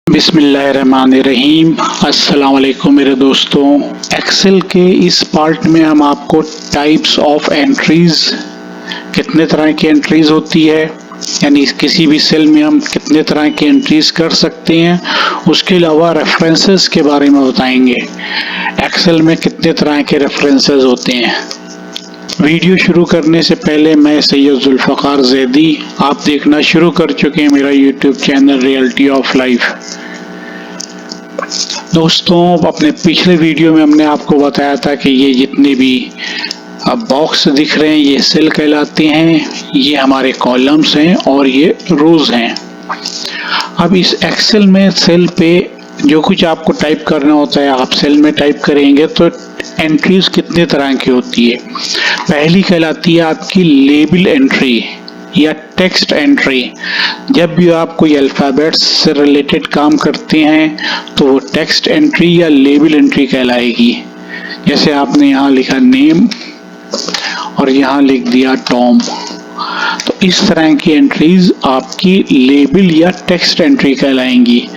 बिस्मिल्लाहिर्रहमानिर्रहीम। अस्सलाम वालेकुम मेरे दोस्तों। एक्सेल के इस पार्ट में हम आपको टाइप्स ऑफ एंट्रीज, कितने तरह की एंट्रीज होती है, यानी किसी भी सेल में हम कितने तरह की एंट्रीज कर सकते हैं, उसके अलावा रेफरेंसेस के बारे में बताएंगे। एक्सेल में कितने तरह के रेफरेंसेस होते हैं। वीडियो शुरू करने से पहले मैं सैयद जुल्फ़कार ज़ैदी, आप देखना शुरू कर चुके हैं मेरा YouTube channel reality of life. दोस्तों, अपने पिछले वीडियो में हमने आपको बताया था कि ये जितने भी बॉक्स दिख रहे हैं ये सेल कहलाते हैं, ये हमारे कॉलम्स हैं और ये रोज हैं। अब इस एक्सेल में सेल पे जो कुछ आपको टाइप करना होता है, आप सेल में टाइप करेंगे तो एंट्रीज कितने तरह की होती है। पहली कहलाती है आपकी लेबल एंट्री या टेक्स्ट एंट्री। जब भी आप कोई अल्फ़ाबेट्स से रिलेटेड काम करते हैं तो वो टेक्स्ट एंट्री या लेबल एंट्री कहलाएगी। जैसे आपने यहाँ लिखा नेम और यहाँ लिख दिया टॉम, तो इस तरह की एंट्रीज आपकी लेबल या टेक्स्ट एंट्री कहलाएंगी।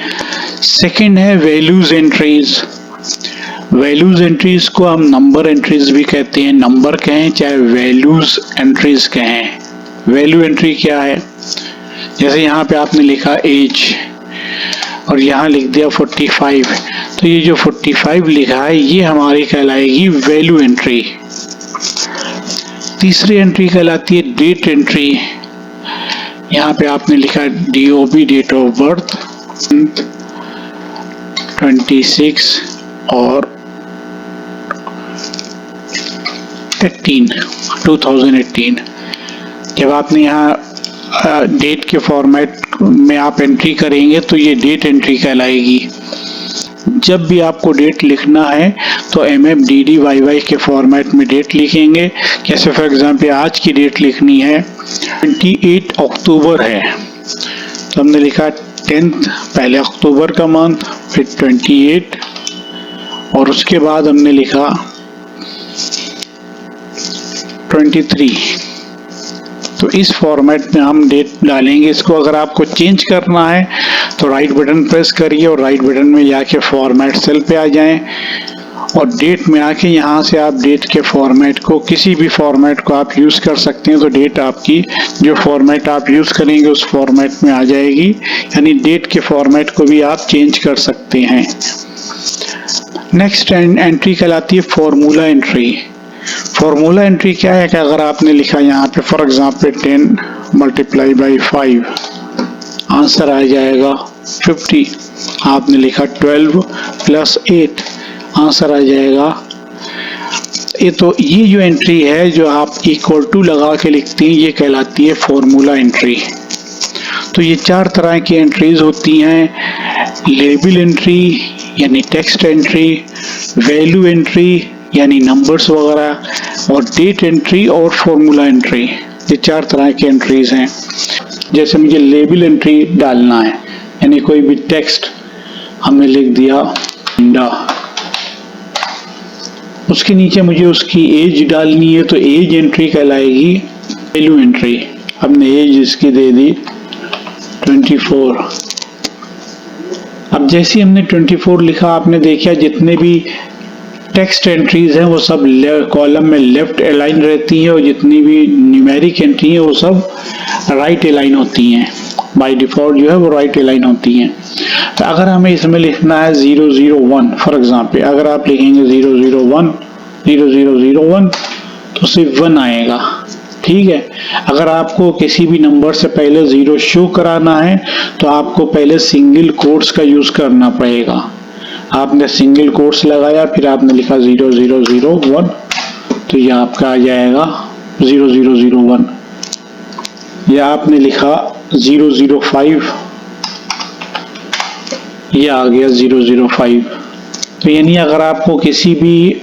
सेकंड है वैल्यूज एंट्रीज। वैल्यूज एंट्रीज को हम नंबर एंट्रीज भी कहते हैं, नंबर कहें चाहे वैल्यूज एंट्रीज कहें। वैल्यू एंट्री क्या है, जैसे यहाँ पे आपने लिखा एज और यहाँ लिख दिया 45, तो ये जो 45 लिखा है ये हमारी कहलाएगी वैल्यू एंट्री। तीसरी एंट्री कहलाती है डेट एंट्री। यहाँ पे आपने लिखा DOB डेट ऑफ बर्थ 26 और 2018। जब आपने यहाँ डेट के फॉर्मेट में आप एंट्री करेंगे तो ये डेट एंट्री कहलाएगी। जब भी आपको डेट लिखना है तो MFDDYY के फॉर्मेट में डेट लिखेंगे। जैसे फॉर एग्जांपल आज की डेट लिखनी है 28 अक्टूबर है, तो हमने लिखा 10th, पहले अक्टूबर का मंथ, फिर 28 और उसके बाद हमने लिखा 23। तो इस फॉर्मेट में हम डेट डालेंगे। इसको अगर आपको चेंज करना है तो राइट बटन प्रेस करिए और राइट बटन में जाके फॉर्मेट सेल पे आ जाएं और डेट में आके यहाँ से आप डेट के फॉर्मेट को, किसी भी फॉर्मेट को आप यूज़ कर सकते हैं। तो डेट आपकी जो फॉर्मेट आप यूज़ करेंगे उस फॉर्मेट में आ जाएगी, यानी डेट के फॉर्मेट को भी आप चेंज कर सकते हैं। नेक्स्ट एंट्री कहलाती है फॉर्मूला एंट्री। फॉर्मूला एंट्री क्या है कि अगर आपने लिखा यहाँ पे for example 10 multiply by 5, answer आ जाएगा 50। आपने लिखा 12 प्लस 8, आंसर आ जाएगा। ये जो एंट्री है जो आप इक्वल टू लगा के लिखते हैं ये कहलाती है फॉर्मूला एंट्री। तो ये 4 तरह की एंट्रीज होती हैं, लेबल एंट्री यानी टेक्स्ट एंट्री, वैल्यू एंट्री यानी नंबर्स वगैरह, और डेट एंट्री और फॉर्मूला एंट्री। ये 4 तरह की एंट्रीज हैं। जैसे मुझे लेबल एंट्री डालना है, यानी कोई भी टेक्स्ट हमने लिख दिया इंडा, उसके नीचे मुझे उसकी एज डालनी है तो एज एंट्री कहलाएगी वैल्यू एंट्री। हमने एज इसकी दे दी 24। अब जैसे ही हमने 24 लिखा, आपने देखा जितने भी टेक्स्ट एंट्रीज हैं वो सब कॉलम में लेफ्ट अलाइन रहती हैं और जितनी भी न्यूमेरिक एंट्री हैं वो सब राइट अलाइन होती हैं। बाय डिफॉल्ट जो है वो राइट अलाइन होती हैं। तो अगर हमें इसमें लिखना है 001 फॉर एग्जांपल, अगर आप लिखेंगे 001 तो सिर्फ 1 आएगा, ठीक है। अगर आपको किसी भी नंबर से पहले 0 शो कराना है तो आपको पहले सिंगल कोट्स का यूज करना पड़ेगा। आपने सिंगल कोट्स लगाया, फिर आपने लिखा 0001, तो ये आपका आ जाएगा 0001। या आपने लिखा 005, ये आ गया 005। तो यानी अगर आपको किसी भी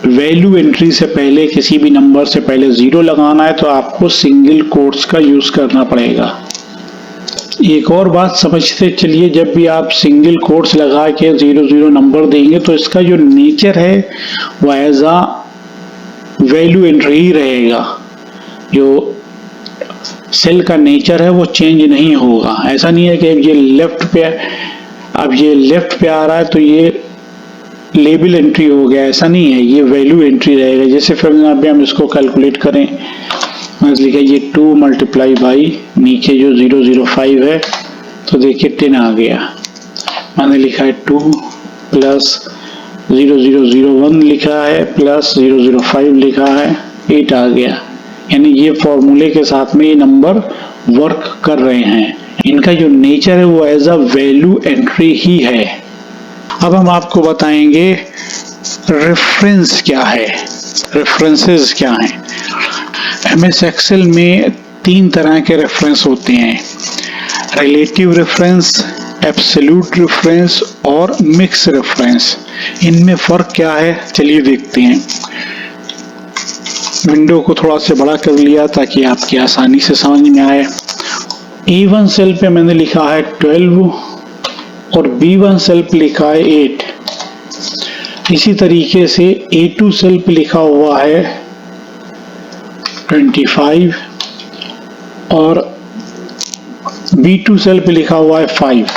वैल्यू एंट्री से पहले, किसी भी नंबर से पहले 0 लगाना है तो आपको सिंगल कोट्स का यूज करना पड़ेगा। एक और बात समझते चलिए, जब भी आप सिंगल कोट्स लगा के 00 नंबर देंगे तो इसका जो नेचर है वो एज अ वैल्यू एंट्री ही रहेगा। जो सेल का नेचर है वो चेंज नहीं होगा। ऐसा नहीं है कि ये लेफ्ट पे अब ये लेफ्ट पे आ रहा है तो ये लेबल एंट्री हो गया, ऐसा नहीं है, ये वैल्यू एंट्री रहेगा। जैसे फॉर एग्जाम्पल हम इसको कैलकुलेट करें, मैंने लिखा ये 2 मल्टीप्लाई बाई नीचे जो 005 है तो देखिए 10 आ गया। मैंने लिखा है 2 प्लस 0001 लिखा है प्लस 005 लिखा है, 8 आ गया। यानी ये फॉर्मूले के साथ में ये नंबर वर्क कर रहे हैं। इनका जो नेचर है वो एज अ वैल्यू एंट्री ही है। अब हम आपको बताएंगे रेफरेंस क्या है, रेफरेंसेस क्या हैं। एमएस एक्सेल में 3 तरह के रेफरेंस होते हैं, रिलेटिव रेफरेंस, एब्सोल्यूट रेफरेंस और मिक्स रेफरेंस। इनमें फर्क क्या है चलिए देखते हैं। विंडो को थोड़ा सा बड़ा कर लिया ताकि आपकी आसानी से समझ में आए। A1 सेल पे मैंने लिखा है 12 और B1 सेल पे लिखा है 8। इसी तरीके से A2 सेल पे लिखा हुआ है 25 और B2 सेल पे लिखा हुआ है 5।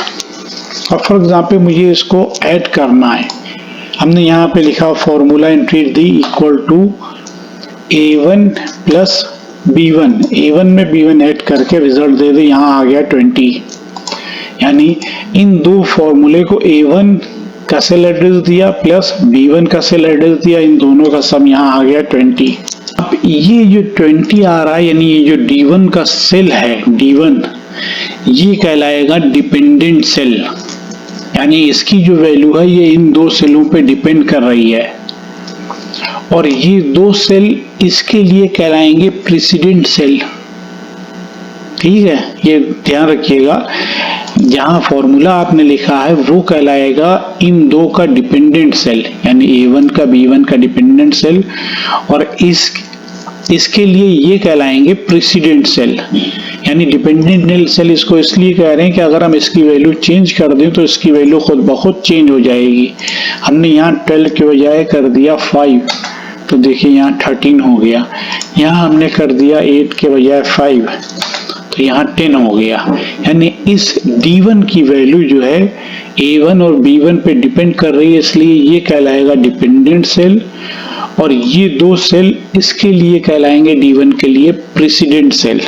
अब फॉर एग्जाम्पल मुझे इसको ऐड करना है। हमने यहाँ पे लिखा फॉर्मूला एंट्री दी equal to A1 plus B1, A1 में B1 ऐड करके रिजल्ट दे दे, यहाँ आ गया 20। यानी इन दो फॉर्मूले को A1 का सेल एड्रेस दिया प्लस B1 का सेल एड्रेस दिया, इन दोनों का सम यहाँ आ गया 20। अब ये जो 20 आ रहा है यानी ये जो D1 का सेल है, D1 ये कहलाएगा डिपेंडेंट सेल, यानी इसकी जो वैल्यू है ये इन दो सेलों पे डिपेंड कर रही है। और ये दो सेल इसके लिए कहलाएंगे प्रेसिडेंट सेल। ठीक है, ये ध्यान रखिएगा, जहां फॉर्मूला आपने लिखा है वो कहलाएगा इन दो का डिपेंडेंट सेल, यानी A1 का B1 का डिपेंडेंट सेल, और इसके लिए ये कहलाएंगे प्रेसिडेंट सेल। यानी डिपेंडेंट सेल इसको इसलिए कह रहे हैं कि अगर हम इसकी वैल्यू चेंज कर दें तो इसकी वैल्यू खुद ब खुद चेंज हो जाएगी। हमने यहाँ 12 के बजाय कर दिया 5 तो देखिए यहाँ 13 हो गया। यहाँ हमने कर दिया 8 के बजाय 5 तो यहाँ 10 हो गया। यानी इस D1 की वैल्यू जो है A1 और B1 पे डिपेंड कर रही है, इसलिए ये कहलाएगा डिपेंडेंट सेल, और ये दो सेल इसके लिए कहलाएंगे D1 के लिए प्रेसिडेंट सेल।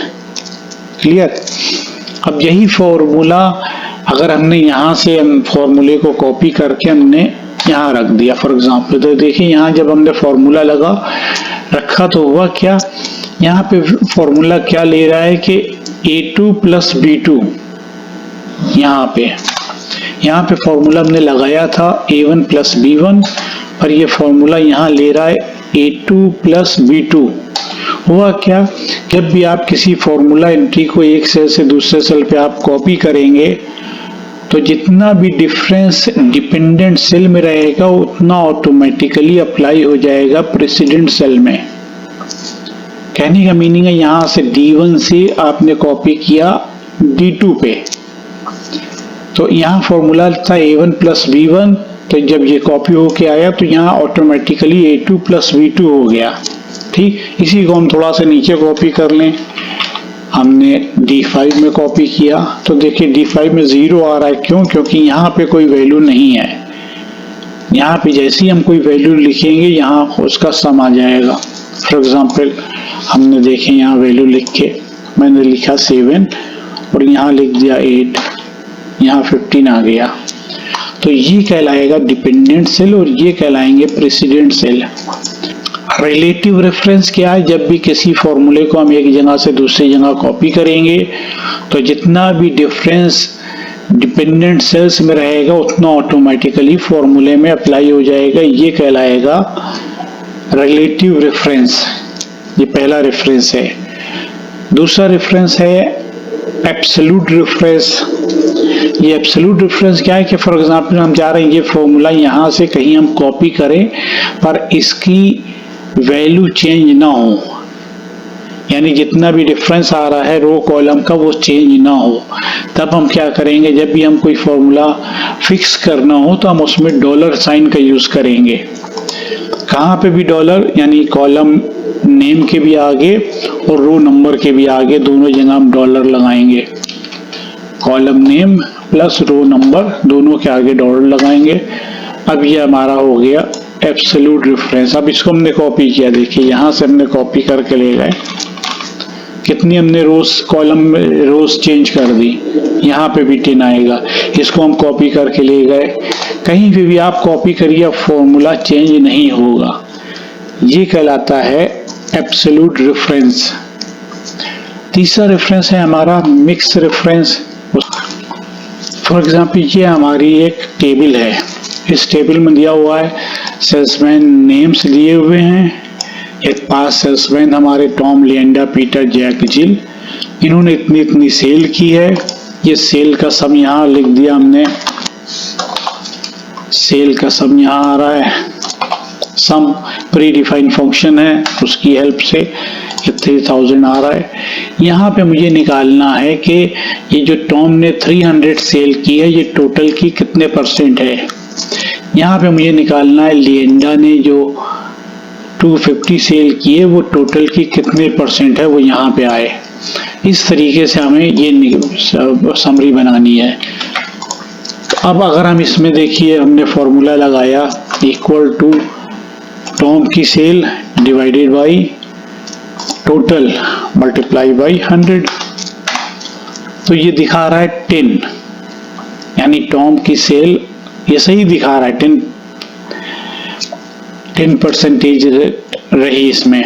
क्लियर? अब यही फॉर्मूला अगर हमने यहाँ से फॉर्मूले को कॉपी करके हमने यहाँ रख दिया फॉर एग्जाम्पल, तो देखिए यहाँ जब हमने फॉर्मूला लगा रखा तो हुआ क्या, यहाँ पे फॉर्मूला क्या ले रहा है कि A2 प्लस B2, यहाँ पे फॉर्मूला हमने लगाया था A1 प्लस B1, पर ये फॉर्मूला यहाँ ले रहा है A2 प्लस B2। हुआ क्या, जब भी आप किसी फॉर्मूला एंट्री को एक सेल से दूसरे सेल पे आप कॉपी करेंगे तो जितना भी डिफरेंस डिपेंडेंट सेल में रहेगा उतना ऑटोमेटिकली अप्लाई हो जाएगा प्रेसिडेंट सेल में। कहने का मीनिंग है यहाँ से D1 से आपने कॉपी किया D2 पे, तो यहाँ फॉर्मूला था A1 प्लस B1, तो जब ये कॉपी होके आया तो यहाँ ऑटोमेटिकली A2 प्लस B2 हो गया। ठीक, इसी को हम थोड़ा सा नीचे कॉपी कर लें। हमने D5 में कॉपी किया तो देखिए D5 में 0 आ रहा है, क्यों? क्योंकि यहाँ पे कोई वैल्यू नहीं है। यहाँ पे जैसे ही हम कोई वैल्यू लिखेंगे यहाँ उसका सम आ जाएगा। फॉर एग्जाम्पल हमने देखें यहाँ वैल्यू लिख के मैंने लिखा 7 और यहाँ लिख दिया 8, यहाँ 15 आ गया। तो ये कहलाएगा डिपेंडेंट सेल और ये कहलाएंगे प्रेसिडेंट सेल। रिलेटिव रेफरेंस क्या है, जब भी किसी फॉर्मूले को हम एक जगह से दूसरी जगह कॉपी करेंगे तो जितना भी डिफरेंस डिपेंडेंट सेल्स में रहेगा उतना ऑटोमेटिकली फॉर्मूले में अप्लाई हो जाएगा। ये कहलाएगा रिलेटिव रेफरेंस। ये पहला रेफरेंस है। दूसरा रेफरेंस है एब्सोल्यूट रेफरेंस। ये एब्सोल्यूट रेफरेंस क्या है कि फॉर एग्जांपल हम जा रहे हैं ये फॉर्मूला यहाँ से कहीं हम कॉपी करें पर इसकी वैल्यू चेंज ना हो, यानी जितना भी डिफरेंस आ रहा है रो कॉलम का वो चेंज ना हो, तब हम क्या करेंगे, जब भी हम कोई फॉर्मूला फिक्स करना हो तो हम उसमें डॉलर साइन का यूज करेंगे। कहाँ पे भी डॉलर, यानी कॉलम नेम के भी आगे और रो नंबर के भी आगे, दोनों जगह हम डॉलर लगाएंगे। Column name plus row number, दोनों के आगे डॉलर लगाएंगे। अब ये हमारा हो गया एब्सोल्यूट रेफरेंस। अब इसको हमने कॉपी किया, देखिए यहाँ से हमने कॉपी करके ले गए, कितनी हमने रोज कॉलम में रोज चेंज कर दी, यहाँ पे भी 10 आएगा। इसको हम कॉपी करके ले गए, कहीं पे भी आप कॉपी करिए फॉर्मूला चेंज नहीं होगा। ये कहलाता है एब्सोल्यूट रेफरेंस। तीसरा रेफरेंस है हमारा मिक्स रेफरेंस। फॉर एग्जाम्पल ये हमारी एक टेबल है, इस टेबल में दिया हुआ है सेल्समैन नेम्स दिए हुए हैं। एक पास सेल्समैन हमारे टॉम, लिएंडा, पीटर, जैक, जिल, इन्होंने इतनी इतनी सेल की है। ये सेल का सम यहाँ लिख दिया हमने, सेल का सम यहाँ आ रहा है। सम प्री डिफाइंड फंक्शन है, उसकी हेल्प से ये 3000 आ रहा है। यहाँ पे मुझे निकालना है कि ये जो टॉम ने 300 सेल की है, ये टोटल की कितने परसेंट है। यहाँ पे मुझे निकालना है लिएंडा ने जो 250 सेल की है, वो टोटल की कितने परसेंट है, वो यहाँ पे आए। इस तरीके से हमें ये समरी बनानी है। अब अगर हम इसमें देखिए, हमने फॉर्मूला लगाया इक्वल टू टॉम की sale divided by total multiply by 100, तो ये दिखा रहा है 10, यानी टॉम की सेल ये सही दिखा रहा है, 10% रही इसमें।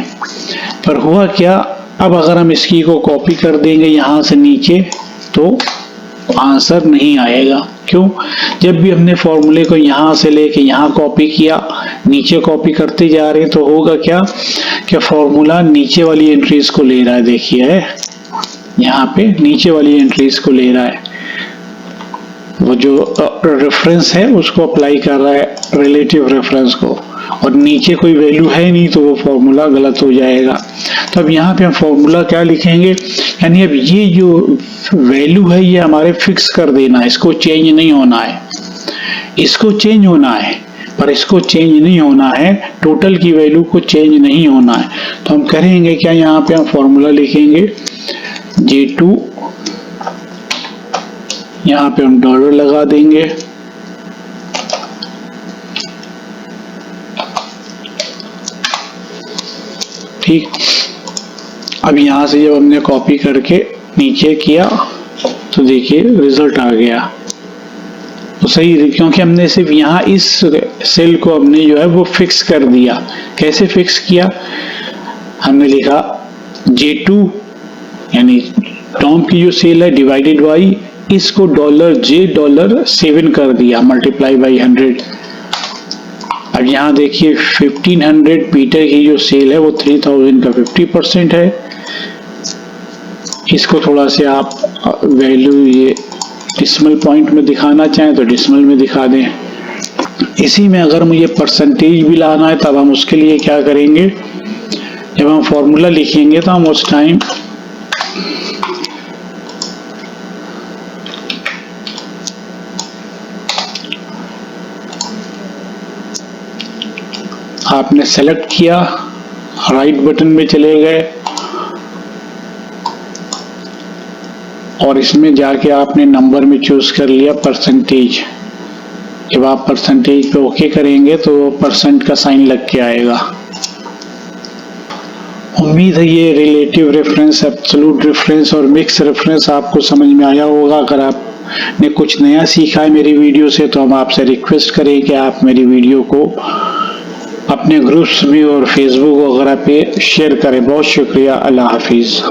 पर हुआ क्या, अब अगर हम इसकी को कॉपी कर देंगे यहाँ से नीचे तो आंसर नहीं आएगा। क्यों? जब भी हमने फॉर्मूले को यहाँ से लेके यहाँ कॉपी किया, नीचे कॉपी करते जा रहे हैं, तो होगा क्या कि फॉर्मूला नीचे वाली एंट्रीज को ले रहा है। देखिए यहाँ पे नीचे वाली एंट्रीज को ले रहा है, वो जो रेफरेंस है उसको अप्लाई कर रहा है रिलेटिव रेफरेंस को, और नीचे कोई वैल्यू है नहीं तो वो फॉर्मूला गलत हो जाएगा। तो अब यहाँ पे हम फॉर्मूला क्या लिखेंगे, यानी अब ये जो वैल्यू है ये हमारे फिक्स कर देना है, इसको चेंज नहीं होना है। इसको चेंज होना है पर इसको चेंज नहीं होना है, टोटल की वैल्यू को चेंज नहीं होना है। तो हम करेंगे क्या, यहाँ पे हम फॉर्मूला लिखेंगे J2, यहाँ पे हम डॉलर लगा देंगे, ठीक। अब यहाँ से जब हमने कॉपी करके नीचे किया तो देखिए रिजल्ट आ गया, तो सही, क्योंकि हमने सिर्फ यहाँ इस सेल को हमने जो है वो फिक्स कर दिया। कैसे फिक्स किया, हमने लिखा J2 यानी टॉम की जो सेल है डिवाइडेड बाई, इसको $J7 कर दिया मल्टीप्लाई बाई 100। अब यहाँ देखिए 1500 पीटर की जो सेल है वो 3000 का 50% है। इसको थोड़ा से आप वैल्यू ये डिसिमल पॉइंट में दिखाना चाहें तो डिसिमल में दिखा दें। इसी में अगर मुझे परसेंटेज भी लाना है तब हम उसके लिए क्या करेंगे, जब हम फॉर्मूला लिखेंगे तो हम उस टाइम आपने सेलेक्ट किया, राइट बटन में चले गए और इसमें जाके आपने नंबर में चूज कर लिया परसेंटेज। जब आप परसेंटेज पे ओके करेंगे तो परसेंट का साइन लग के आएगा। उम्मीद है ये रिलेटिव रेफरेंस, एब्सोल्यूट रेफरेंस और मिक्स रेफरेंस आपको समझ में आया होगा। अगर आपने कुछ नया सीखा है मेरी वीडियो से तो हम आपसे रिक्वेस्ट करें कि आप मेरी वीडियो को अपने ग्रुप्स में और फेसबुक वगैरह पे शेयर करें। बहुत शुक्रिया, अल्लाह हाफिज़।